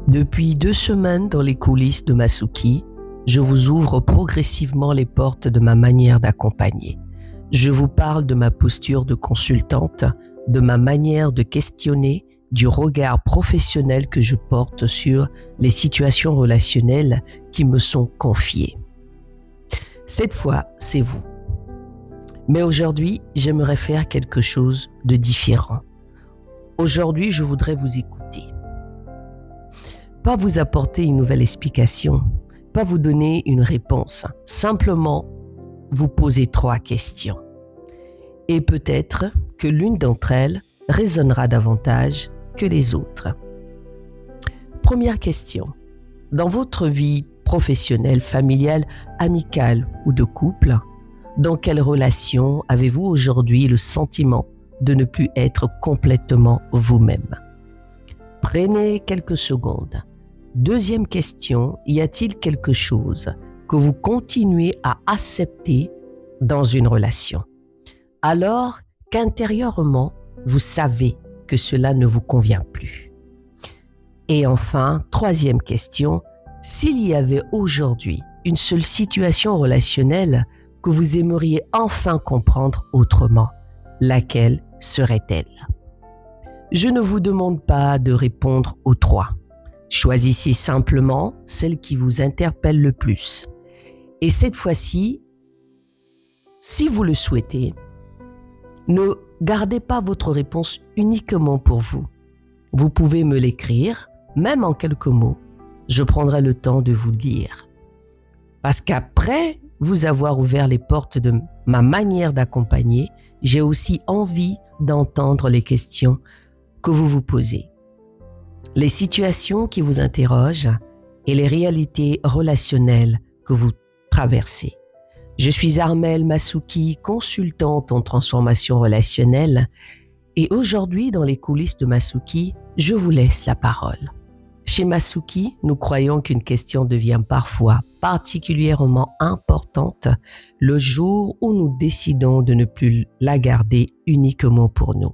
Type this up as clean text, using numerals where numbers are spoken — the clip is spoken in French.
Depuis 2 semaines dans les coulisses de Masuki, je vous ouvre progressivement les portes de ma manière d'accompagner. Je vous parle de ma posture de consultante, de ma manière de questionner, du regard professionnel que je porte sur les situations relationnelles qui me sont confiées. Cette fois, c'est vous. Mais aujourd'hui, j'aimerais faire quelque chose de différent. Aujourd'hui, je voudrais vous écouter. Pas vous apporter une nouvelle explication, pas vous donner une réponse, simplement vous poser 3 questions. Et peut-être que l'une d'entre elles résonnera davantage que les autres. Première question. Dans votre vie professionnelle, familiale, amicale ou de couple, dans quelle relation avez-vous aujourd'hui le sentiment de ne plus être complètement vous-même? Prenez quelques secondes. Deuxième question, y a-t-il quelque chose que vous continuez à accepter dans une relation, alors qu'intérieurement, vous savez que cela ne vous convient plus? Et enfin, troisième question, s'il y avait aujourd'hui une seule situation relationnelle que vous aimeriez enfin comprendre autrement, laquelle serait-elle? Je ne vous demande pas de répondre aux 3. Choisissez simplement celle qui vous interpelle le plus. Et cette fois-ci, si vous le souhaitez, ne gardez pas votre réponse uniquement pour vous. Vous pouvez me l'écrire, même en quelques mots. Je prendrai le temps de vous le dire. Parce qu'après vous avoir ouvert les portes de ma manière d'accompagner, j'ai aussi envie d'entendre les questions que vous vous posez, les situations qui vous interrogent et les réalités relationnelles que vous traversez. Je suis Armelle Masuki, consultante en transformation relationnelle, et aujourd'hui, dans les coulisses de Masuki, je vous laisse la parole. Chez Masuki, nous croyons qu'une question devient parfois particulièrement importante le jour où nous décidons de ne plus la garder uniquement pour nous.